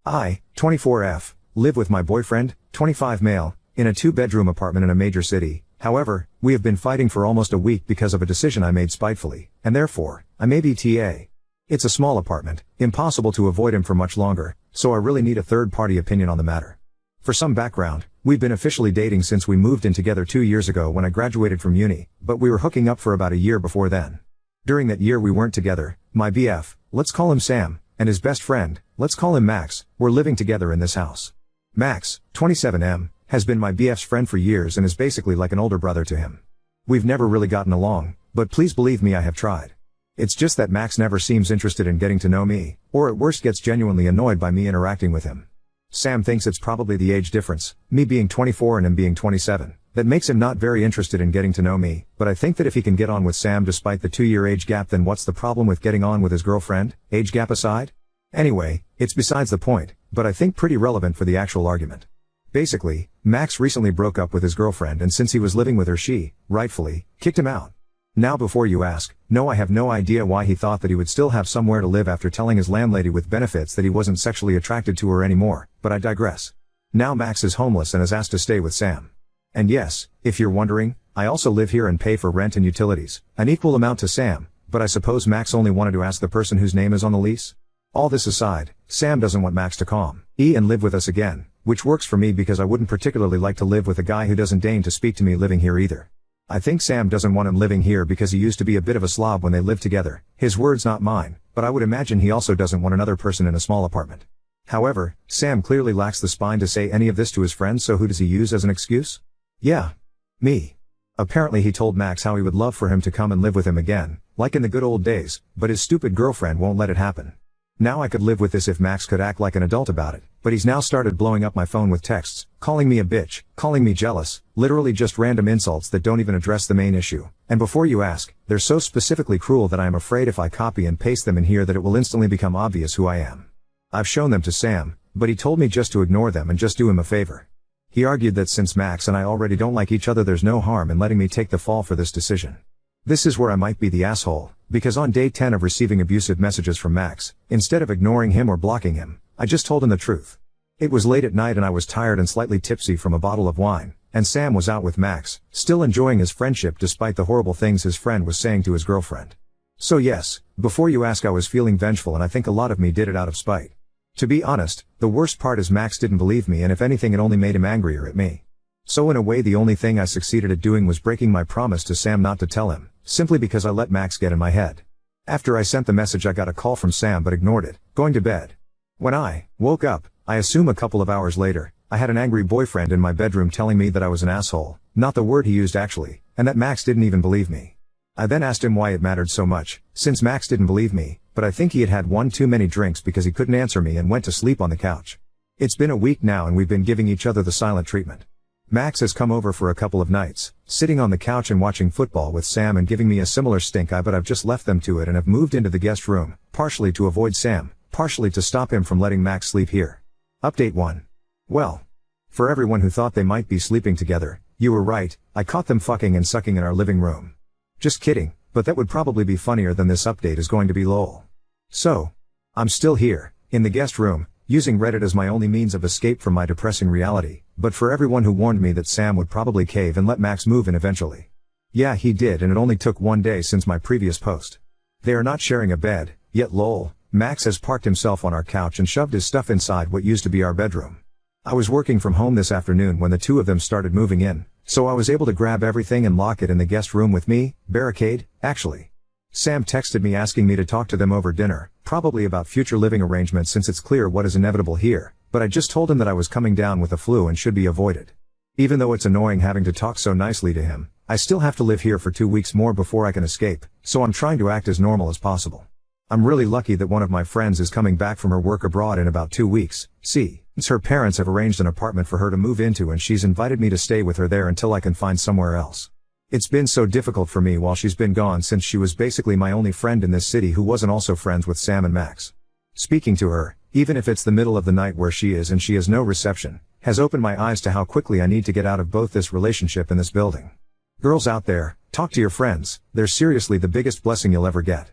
I, 24F, live with my boyfriend, 25 male, in a 2-bedroom apartment in a major city. However, we have been fighting for almost a week because of a decision I made spitefully, and therefore, I may be TA. It's a small apartment, impossible to avoid him for much longer, so I really need a third-party opinion on the matter. For some background, we've been officially dating since we moved in together 2 years ago when I graduated from uni, but we were hooking up for about a year before then. During that year we weren't together. My BF, let's call him Sam, and his best friend, let's call him Max, were living together in this house. Max, 27M, has been my BF's friend for years and is basically like an older brother to him. We've never really gotten along, but please believe me, I have tried. It's just that Max never seems interested in getting to know me, or at worst gets genuinely annoyed by me interacting with him. Sam thinks it's probably the age difference, me being 24 and him being 27, that makes him not very interested in getting to know me, but I think that if he can get on with Sam despite the 2-year age gap, then what's the problem with getting on with his girlfriend, age gap aside? Anyway, it's besides the point, but I think pretty relevant for the actual argument. Basically, Max recently broke up with his girlfriend, and since he was living with her, she, rightfully, kicked him out. Now before you ask, no, I have no idea why he thought that he would still have somewhere to live after telling his landlady with benefits that he wasn't sexually attracted to her anymore, but I digress. Now Max is homeless and is asked to stay with Sam. And yes, if you're wondering, I also live here and pay for rent and utilities, an equal amount to Sam, but I suppose Max only wanted to ask the person whose name is on the lease? All this aside, Sam doesn't want Max to calm and live with us again, which works for me because I wouldn't particularly like to live with a guy who doesn't deign to speak to me living here either. I think Sam doesn't want him living here because he used to be a bit of a slob when they lived together, his words not mine, but I would imagine he also doesn't want another person in a small apartment. However, Sam clearly lacks the spine to say any of this to his friends, so who does he use as an excuse? Yeah. Me. Apparently he told Max how he would love for him to come and live with him again, like in the good old days, but his stupid girlfriend won't let it happen. Now I could live with this if Max could act like an adult about it, but he's now started blowing up my phone with texts, calling me a bitch, calling me jealous, literally just random insults that don't even address the main issue, and before you ask, they're so specifically cruel that I am afraid if I copy and paste them in here that it will instantly become obvious who I am. I've shown them to Sam, but he told me just to ignore them and just do him a favor. He argued that since Max and I already don't like each other, there's no harm in letting me take the fall for this decision. This is where I might be the asshole, because on day 10 of receiving abusive messages from Max, instead of ignoring him or blocking him, I just told him the truth. It was late at night and I was tired and slightly tipsy from a bottle of wine, and Sam was out with Max, still enjoying his friendship despite the horrible things his friend was saying to his girlfriend. So yes, before you ask, I was feeling vengeful, and I think a lot of me did it out of spite. To be honest, the worst part is Max didn't believe me, and if anything it only made him angrier at me. So in a way the only thing I succeeded at doing was breaking my promise to Sam not to tell him, simply because I let Max get in my head. After I sent the message I got a call from Sam but ignored it, going to bed. When I woke up, I assume a couple of hours later, I had an angry boyfriend in my bedroom telling me that I was an asshole, not the word he used actually, and that Max didn't even believe me. I then asked him why it mattered so much, since Max didn't believe me, but I think he had had one too many drinks because he couldn't answer me and went to sleep on the couch. It's been a week now and we've been giving each other the silent treatment. Max has come over for a couple of nights, sitting on the couch and watching football with Sam and giving me a similar stink eye, but I've just left them to it and have moved into the guest room, partially to avoid Sam, partially to stop him from letting Max sleep here. Update 1. Well. For everyone who thought they might be sleeping together, you were right, I caught them fucking and sucking in our living room. Just kidding, but that would probably be funnier than this update is going to be, lol. So. I'm still here, in the guest room, using Reddit as my only means of escape from my depressing reality, but for everyone who warned me that Sam would probably cave and let Max move in eventually. Yeah, he did, and it only took 1 day since my previous post. They are not sharing a bed, yet lol, Max has parked himself on our couch and shoved his stuff inside what used to be our bedroom. I was working from home this afternoon when the two of them started moving in, so I was able to grab everything and lock it in the guest room with me, barricade, actually. Sam texted me asking me to talk to them over dinner, probably about future living arrangements since it's clear what is inevitable here, but I just told him that I was coming down with the flu and should be avoided. Even though it's annoying having to talk so nicely to him, I still have to live here for 2 weeks more before I can escape, so I'm trying to act as normal as possible. I'm really lucky that one of my friends is coming back from her work abroad in about 2 weeks, since her parents have arranged an apartment for her to move into and she's invited me to stay with her there until I can find somewhere else. It's been so difficult for me while she's been gone since she was basically my only friend in this city who wasn't also friends with Sam and Max. Speaking to her, even if it's the middle of the night where she is and she has no reception, has opened my eyes to how quickly I need to get out of both this relationship and this building. Girls out there, talk to your friends, they're seriously the biggest blessing you'll ever get.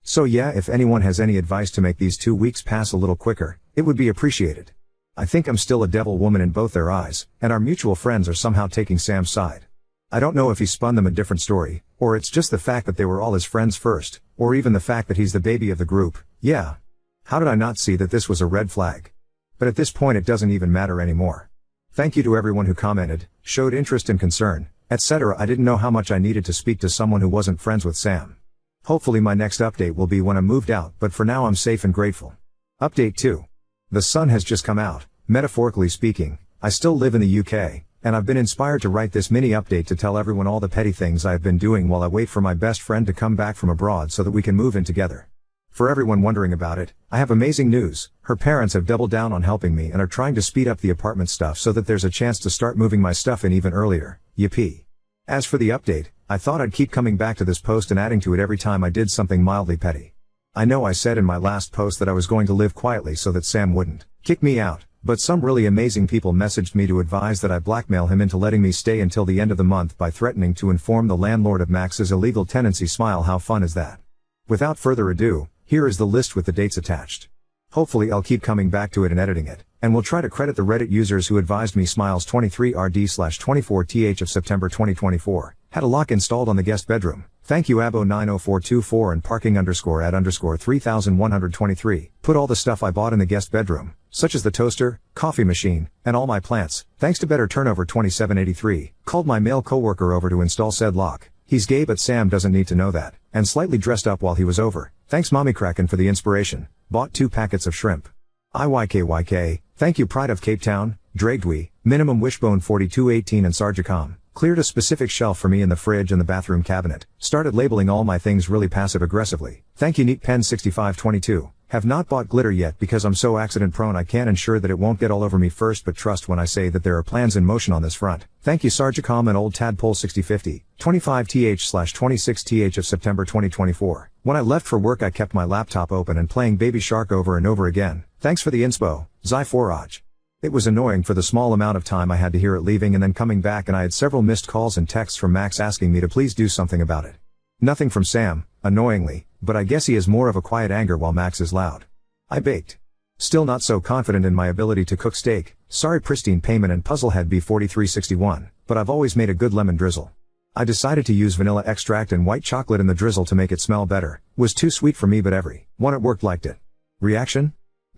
So yeah, if anyone has any advice to make these 2 weeks pass a little quicker, it would be appreciated. I think I'm still a devil woman in both their eyes, and our mutual friends are somehow taking Sam's side. I don't know if he spun them a different story, or it's just the fact that they were all his friends first, or even the fact that he's the baby of the group. Yeah. How did I not see that this was a red flag? But at this point it doesn't even matter anymore. Thank you to everyone who commented, showed interest and concern, etc. I didn't know how much I needed to speak to someone who wasn't friends with Sam. Hopefully my next update will be when I'm moved out, but for now I'm safe and grateful. Update 2. The sun has just come out. Metaphorically speaking, I still live in the UK, and I've been inspired to write this mini update to tell everyone all the petty things I have been doing while I wait for my best friend to come back from abroad so that we can move in together. For everyone wondering about it, I have amazing news. Her parents have doubled down on helping me and are trying to speed up the apartment stuff so that there's a chance to start moving my stuff in even earlier. Yippee. As for the update, I thought I'd keep coming back to this post and adding to it every time I did something mildly petty. I know I said in my last post that I was going to live quietly so that Sam wouldn't kick me out, but some really amazing people messaged me to advise that I blackmail him into letting me stay until the end of the month by threatening to inform the landlord of Max's illegal tenancy. Smile, how fun is that? Without further ado, here is the list with the dates attached. Hopefully I'll keep coming back to it and editing it, and we'll try to credit the Reddit users who advised me. Smiles 23rd/24th of September 2024. Had a lock installed on the guest bedroom. Thank you Abo90424 and parking_ad_3123. Put all the stuff I bought in the guest bedroom, such as the toaster, coffee machine, and all my plants, thanks to Better Turnover 2783, called my male coworker over to install said lock. He's gay but Sam doesn't need to know that, and slightly dressed up while he was over. Thanks Mommy Kraken for the inspiration. Bought 2 packets of shrimp. IYKYK, thank you Pride of Cape Town, Dragdwe, Minimum Wishbone 4218 and Sarjacom. Cleared a specific shelf for me in the fridge and the bathroom cabinet. Started labeling all my things really passive aggressively. Thank you NeatPen6522. Have not bought glitter yet because I'm so accident prone I can't ensure that it won't get all over me first, but trust when I say that there are plans in motion on this front. Thank you Sarjacom and Old Tadpole 6050. 25th/26th of September 2024. When I left for work I kept my laptop open and playing Baby Shark over and over again. Thanks for the inspo, Zy4aj. It was annoying for the small amount of time I had to hear it leaving and then coming back, and I had several missed calls and texts from Max asking me to please do something about it. Nothing from Sam, annoyingly, but I guess he is more of a quiet anger while Max is loud. I baked. Still not so confident in my ability to cook steak. Sorry Pristine Payment and Puzzlehead B4361, but I've always made a good lemon drizzle. I decided to use vanilla extract and white chocolate in the drizzle to make it smell better. Was too sweet for me but everyone at work liked it. Reaction?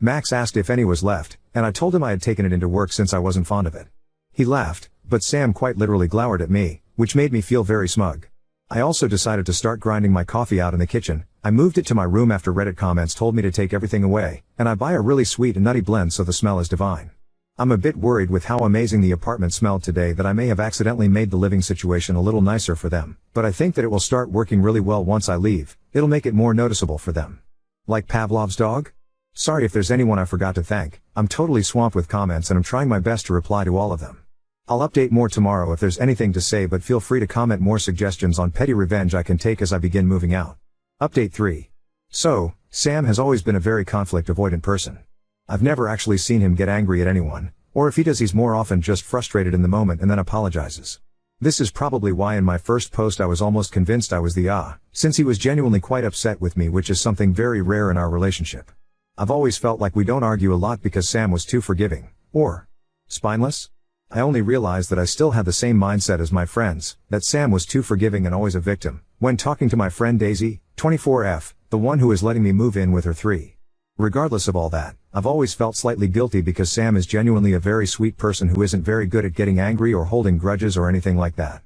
Max asked if any was left, and I told him I had taken it into work since I wasn't fond of it. He laughed, but Sam quite literally glowered at me, which made me feel very smug. I also decided to start grinding my coffee out in the kitchen. I moved it to my room after Reddit comments told me to take everything away, and I buy a really sweet and nutty blend so the smell is divine. I'm a bit worried with how amazing the apartment smelled today that I may have accidentally made the living situation a little nicer for them, but I think that it will start working really well once I leave. It'll make it more noticeable for them. Like Pavlov's dog? Sorry if there's anyone I forgot to thank. I'm totally swamped with comments and I'm trying my best to reply to all of them. I'll update more tomorrow if there's anything to say, but feel free to comment more suggestions on petty revenge I can take as I begin moving out. Update 3. So, Sam has always been a very conflict avoidant person. I've never actually seen him get angry at anyone, or if he does he's more often just frustrated in the moment and then apologizes. This is probably why in my first post I was almost convinced I was the since he was genuinely quite upset with me, which is something very rare in our relationship. I've always felt like we don't argue a lot because Sam was too forgiving, or spineless. I only realized that I still had the same mindset as my friends, that Sam was too forgiving and always a victim, when talking to my friend Daisy, 24F, the one who is letting me move in with her 3. Regardless of all that, I've always felt slightly guilty because Sam is genuinely a very sweet person who isn't very good at getting angry or holding grudges or anything like that.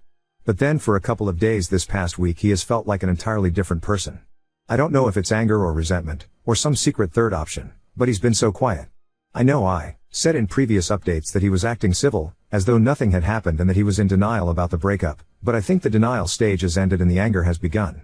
But then for a couple of days this past week he has felt like an entirely different person. I don't know if it's anger or resentment, or some secret third option, but he's been so quiet. I know I said in previous updates that he was acting civil, as though nothing had happened and that he was in denial about the breakup, but I think the denial stage has ended and the anger has begun.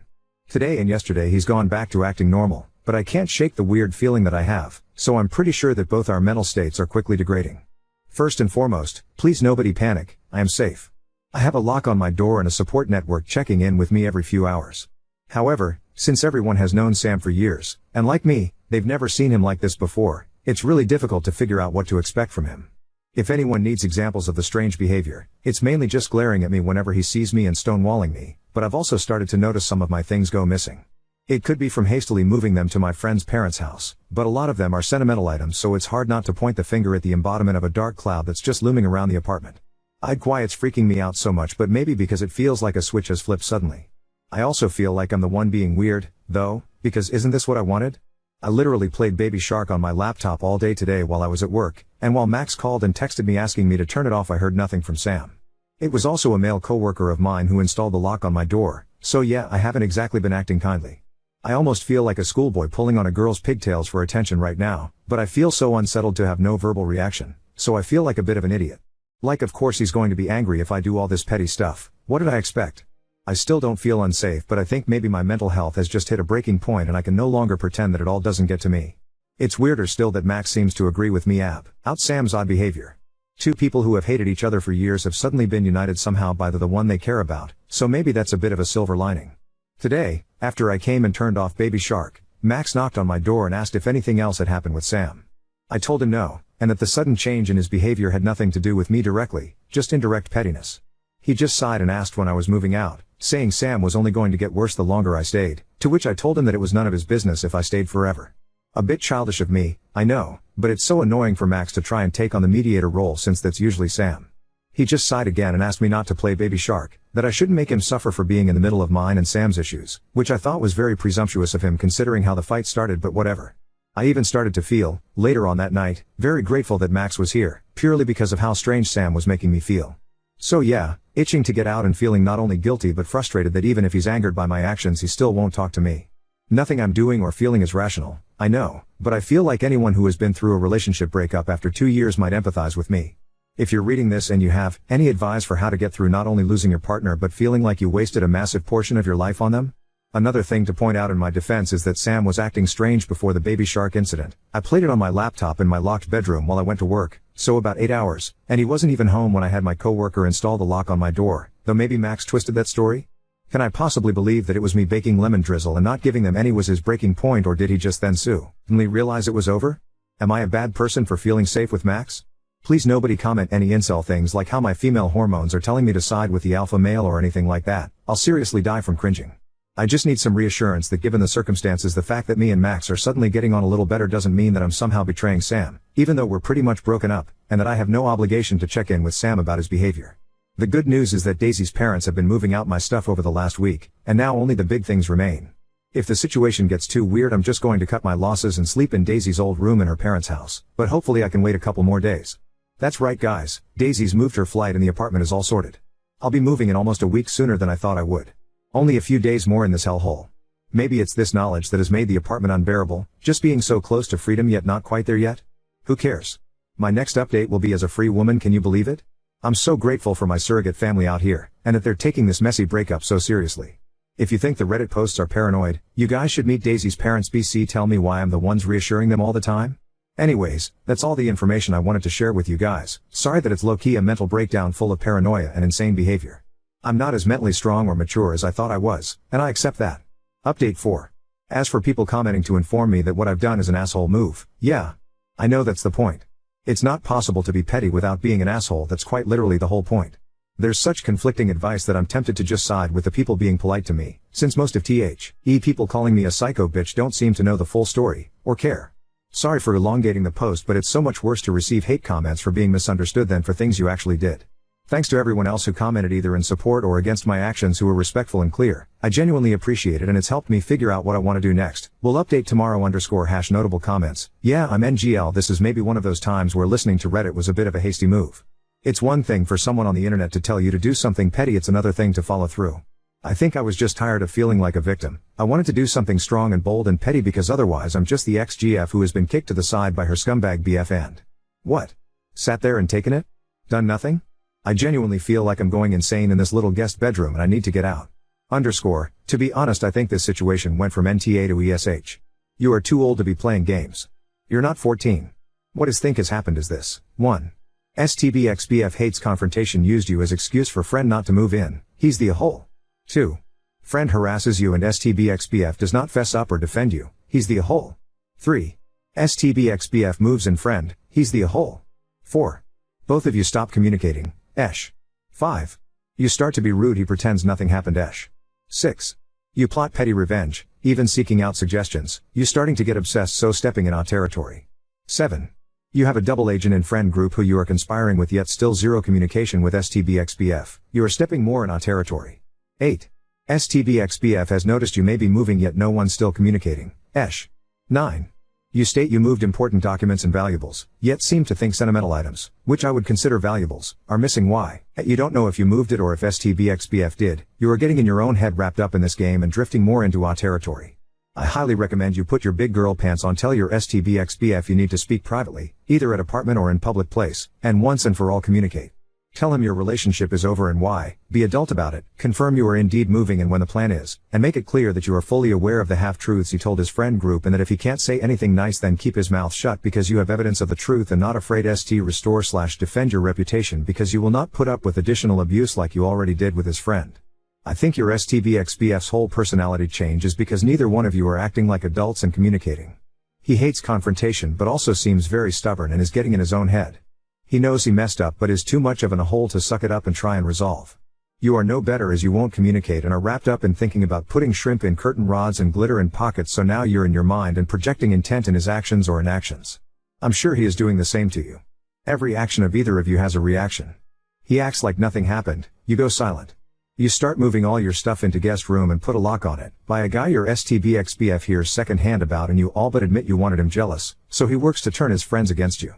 Today and yesterday he's gone back to acting normal, but I can't shake the weird feeling that I have, so I'm pretty sure that both our mental states are quickly degrading. First and foremost, please nobody panic, I am safe. I have a lock on my door and a support network checking in with me every few hours. However, since everyone has known Sam for years, and like me, they've never seen him like this before, it's really difficult to figure out what to expect from him. If anyone needs examples of the strange behavior, it's mainly just glaring at me whenever he sees me and stonewalling me, but I've also started to notice some of my things go missing. It could be from hastily moving them to my friend's parents' house, but a lot of them are sentimental items, so it's hard not to point the finger at the embodiment of a dark cloud that's just looming around the apartment. I'd why it's freaking me out so much, but maybe because it feels like a switch has flipped suddenly. I also feel like I'm the one being weird, though, because isn't this what I wanted? I literally played Baby Shark on my laptop all day today while I was at work, and while Max called and texted me asking me to turn it off, I heard nothing from Sam. It was also a male coworker of mine who installed the lock on my door, so yeah, I haven't exactly been acting kindly. I almost feel like a schoolboy pulling on a girl's pigtails for attention right now, but I feel so unsettled to have no verbal reaction, so I feel like a bit of an idiot. Like, of course he's going to be angry if I do all this petty stuff. What did I expect? I still don't feel unsafe, but I think maybe my mental health has just hit a breaking point and I can no longer pretend that it all doesn't get to me. It's weirder still that Max seems to agree with me about Sam's odd behavior. Two people who have hated each other for years have suddenly been united somehow by the one they care about, so maybe that's a bit of a silver lining. Today, after I came and turned off Baby Shark, Max knocked on my door and asked if anything else had happened with Sam. I told him no, and that the sudden change in his behavior had nothing to do with me directly, just indirect pettiness. He just sighed and asked when I was moving out, saying Sam was only going to get worse the longer I stayed, to which I told him that it was none of his business if I stayed forever. A bit childish of me, I know, but it's so annoying for Max to try and take on the mediator role since that's usually Sam. He just sighed again and asked me not to play Baby Shark, that I shouldn't make him suffer for being in the middle of mine and Sam's issues, which I thought was very presumptuous of him considering how the fight started, but whatever. I even started to feel, later on that night, very grateful that Max was here, purely because of how strange Sam was making me feel. So yeah, itching to get out and feeling not only guilty but frustrated that even if he's angered by my actions he still won't talk to me. Nothing I'm doing or feeling is rational, I know, but I feel like anyone who has been through a relationship breakup after 2 years might empathize with me. If you're reading this and you have any advice for how to get through not only losing your partner but feeling like you wasted a massive portion of your life on them? Another thing to point out in my defense is that Sam was acting strange before the Baby Shark incident. I played it on my laptop in my locked bedroom while I went to work, so about 8 hours, and he wasn't even home when I had my coworker install the lock on my door, though maybe Max twisted that story? Can I possibly believe that it was me baking lemon drizzle and not giving them any was his breaking point, or did he just then suddenly realize it was over? Am I a bad person for feeling safe with Max? Please nobody comment any incel things like how my female hormones are telling me to side with the alpha male or anything like that. I'll seriously die from cringing. I just need some reassurance that given the circumstances the fact that me and Max are suddenly getting on a little better doesn't mean that I'm somehow betraying Sam, even though we're pretty much broken up, and that I have no obligation to check in with Sam about his behavior. The good news is that Daisy's parents have been moving out my stuff over the last week, and now only the big things remain. If the situation gets too weird I'm just going to cut my losses and sleep in Daisy's old room in her parents' house, but hopefully I can wait a couple more days. That's right guys, Daisy's moved her flight and the apartment is all sorted. I'll be moving in almost a week sooner than I thought I would. Only a few days more in this hellhole. Maybe it's this knowledge that has made the apartment unbearable, just being so close to freedom yet not quite there yet? Who cares? My next update will be as a free woman, can you believe it? I'm so grateful for my surrogate family out here, and that they're taking this messy breakup so seriously. If you think the Reddit posts are paranoid, you guys should meet Daisy's parents. BC tell me why I'm the ones reassuring them all the time? Anyways, that's all the information I wanted to share with you guys. Sorry that it's low-key a mental breakdown full of paranoia and insane behavior. I'm not as mentally strong or mature as I thought I was, and I accept that. Update 4. As for people commenting to inform me that what I've done is an asshole move, yeah. I know that's the point. It's not possible to be petty without being an asshole, that's quite literally the whole point. There's such conflicting advice that I'm tempted to just side with the people being polite to me, since most of people calling me a psycho bitch don't seem to know the full story, or care. Sorry for elongating the post, but it's so much worse to receive hate comments for being misunderstood than for things you actually did. Thanks to everyone else who commented either in support or against my actions who were respectful and clear. I genuinely appreciate it and it's helped me figure out what I want to do next. We'll update tomorrow _ notable comments. Yeah, I'm NGL. This is maybe one of those times where listening to Reddit was a bit of a hasty move. It's one thing for someone on the internet to tell you to do something petty, it's another thing to follow through. I think I was just tired of feeling like a victim. I wanted to do something strong and bold and petty because otherwise I'm just the ex-GF who has been kicked to the side by her scumbag BF and what? Sat there and taken it? Done nothing? I genuinely feel like I'm going insane in this little guest bedroom and I need to get out. To be honest, I think this situation went from NTA to ESH. You are too old to be playing games. You're not 14. What I think has happened is this. 1. STBXBF hates confrontation, used you as excuse for friend not to move in, he's the a-hole. 2. Friend harasses you and STBXBF does not fess up or defend you, he's the a-hole. 3. STBXBF moves in friend, he's the a-hole. 4. Both of you stop communicating, esh. 5. You start to be rude, he pretends nothing happened, esh. 6. You plot petty revenge, even seeking out suggestions, you starting to get obsessed so stepping in our territory. 7. You have a double agent in friend group who you are conspiring with yet still zero communication with STBXBF, you are stepping more in our territory. 8. STBXBF has noticed you may be moving yet no one still communicating, esh. 9. You state you moved important documents and valuables, yet seem to think sentimental items, which I would consider valuables, are missing. Why? You don't know if you moved it or if STBXBF did, you are getting in your own head wrapped up in this game and drifting more into our territory. I highly recommend you put your big girl pants on, tell your STBXBF you need to speak privately, either at apartment or in public place, and once and for all communicate. Tell him your relationship is over and why, be adult about it, confirm you are indeed moving and when the plan is, and make it clear that you are fully aware of the half-truths he told his friend group and that if he can't say anything nice then keep his mouth shut because you have evidence of the truth and not afraid restore/defend your reputation because you will not put up with additional abuse like you already did with his friend. I think your STBXBF's whole personality change is because neither one of you are acting like adults and communicating. He hates confrontation but also seems very stubborn and is getting in his own head. He knows he messed up but is too much of in a hole to suck it up and try and resolve. You are no better as you won't communicate and are wrapped up in thinking about putting shrimp in curtain rods and glitter in pockets, so now you're in your mind and projecting intent in his actions or inactions. I'm sure he is doing the same to you. Every action of either of you has a reaction. He acts like nothing happened, you go silent. You start moving all your stuff into guest room and put a lock on it, by a guy your STBXBF hears second hand about and you all but admit you wanted him jealous, so he works to turn his friends against you.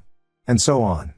And so on.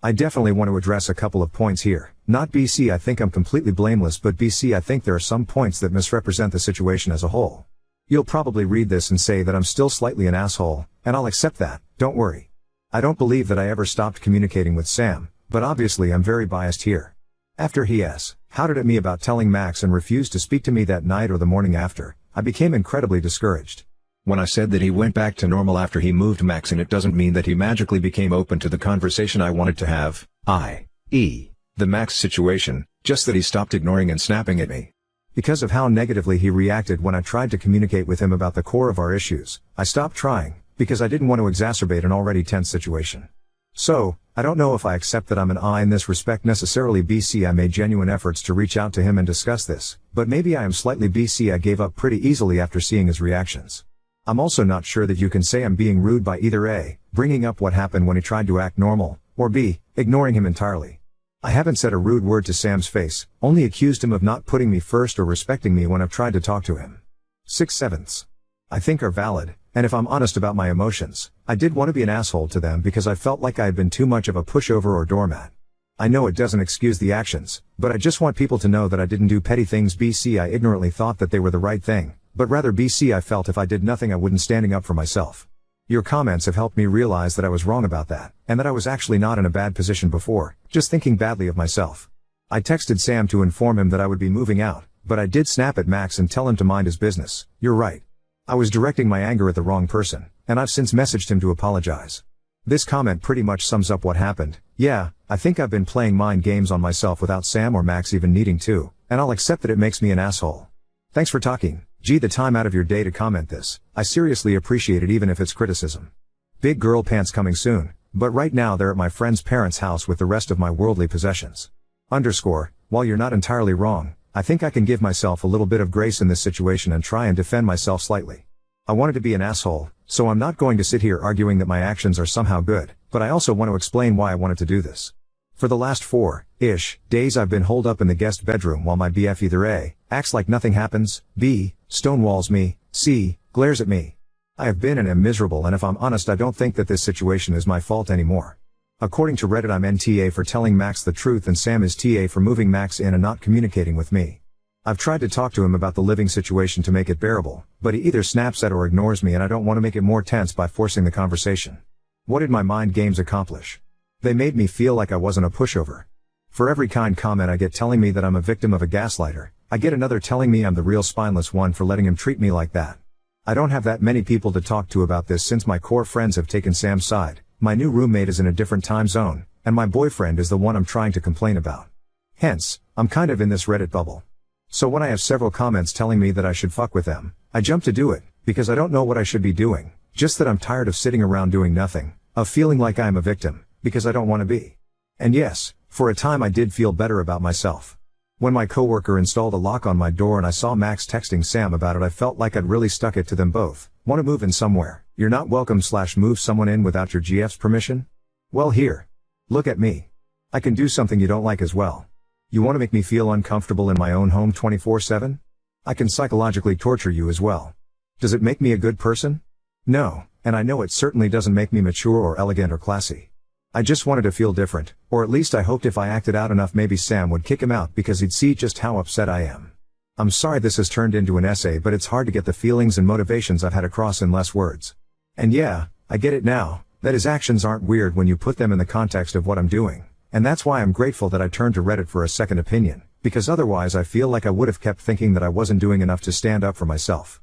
I definitely want to address a couple of points here. Not BC I think I'm completely blameless, but BC I think there are some points that misrepresent the situation as a whole. You'll probably read this and say that I'm still slightly an asshole, and I'll accept that, don't worry. I don't believe that I ever stopped communicating with Sam, but obviously I'm very biased here. After he howded at me about telling Max and refused to speak to me that night or the morning after, I became incredibly discouraged. When I said that he went back to normal after he moved Max, and it doesn't mean that he magically became open to the conversation I wanted to have, i.e., the Max situation, just that he stopped ignoring and snapping at me. Because of how negatively he reacted when I tried to communicate with him about the core of our issues, I stopped trying, because I didn't want to exacerbate an already tense situation. So, I don't know if I accept that I'm an I in this respect necessarily. BC I made genuine efforts to reach out to him and discuss this, but maybe I am slightly BC I gave up pretty easily after seeing his reactions. I'm also not sure that you can say I'm being rude by either A, bringing up what happened when he tried to act normal, or B, ignoring him entirely. I haven't said a rude word to Sam's face, only accused him of not putting me first or respecting me when I've tried to talk to him. 6/7 I think are valid, and if I'm honest about my emotions, I did want to be an asshole to them because I felt like I had been too much of a pushover or doormat. I know it doesn't excuse the actions, but I just want people to know that I didn't do petty things. BC I ignorantly thought that they were the right thing, but rather BC I felt if I did nothing I wouldn't standing up for myself. Your comments have helped me realize that I was wrong about that, and that I was actually not in a bad position before, just thinking badly of myself. I texted Sam to inform him that I would be moving out, but I did snap at Max and tell him to mind his business. You're right. I was directing my anger at the wrong person, and I've since messaged him to apologize. This comment pretty much sums up what happened. Yeah, I think I've been playing mind games on myself without Sam or Max even needing to, and I'll accept that it makes me an asshole. Thanks for talking. Gee, the time out of your day to comment this. I seriously appreciate it even if it's criticism. Big girl pants coming soon, but right now they're at my friend's parents' house with the rest of my worldly possessions. While you're not entirely wrong, I think I can give myself a little bit of grace in this situation and try and defend myself slightly. I wanted to be an asshole, so I'm not going to sit here arguing that my actions are somehow good, but I also want to explain why I wanted to do this. For the last 4-ish days I've been holed up in the guest bedroom while my BF either A, acts like nothing happens, B, stonewalls me, C, glares at me. I have been and am miserable, and if I'm honest I don't think that this situation is my fault anymore. According to Reddit I'm NTA for telling Max the truth and Sam is TA for moving Max in and not communicating with me. I've tried to talk to him about the living situation to make it bearable, but he either snaps at or ignores me, and I don't want to make it more tense by forcing the conversation. What did my mind games accomplish? They made me feel like I wasn't a pushover. For every kind comment I get telling me that I'm a victim of a gaslighter, I get another telling me I'm the real spineless one for letting him treat me like that. I don't have that many people to talk to about this since my core friends have taken Sam's side, my new roommate is in a different time zone, and my boyfriend is the one I'm trying to complain about. Hence, I'm kind of in this Reddit bubble. So when I have several comments telling me that I should fuck with them, I jump to do it, because I don't know what I should be doing, just that I'm tired of sitting around doing nothing, of feeling like I am a victim, because I don't want to be. And yes, for a time I did feel better about myself. When my coworker installed a lock on my door and I saw Max texting Sam about it, I felt like I'd really stuck it to them both. Want to move in somewhere? You're not welcome / move someone in without your GF's permission? Well, here. Look at me. I can do something you don't like as well. You want to make me feel uncomfortable in my own home 24/7? I can psychologically torture you as well. Does it make me a good person? No, and I know it certainly doesn't make me mature or elegant or classy. I just wanted to feel different, or at least I hoped if I acted out enough maybe Sam would kick him out because he'd see just how upset I am. I'm sorry this has turned into an essay, but it's hard to get the feelings and motivations I've had across in less words. And yeah, I get it now, that his actions aren't weird when you put them in the context of what I'm doing. And that's why I'm grateful that I turned to Reddit for a second opinion, because otherwise I feel like I would have kept thinking that I wasn't doing enough to stand up for myself.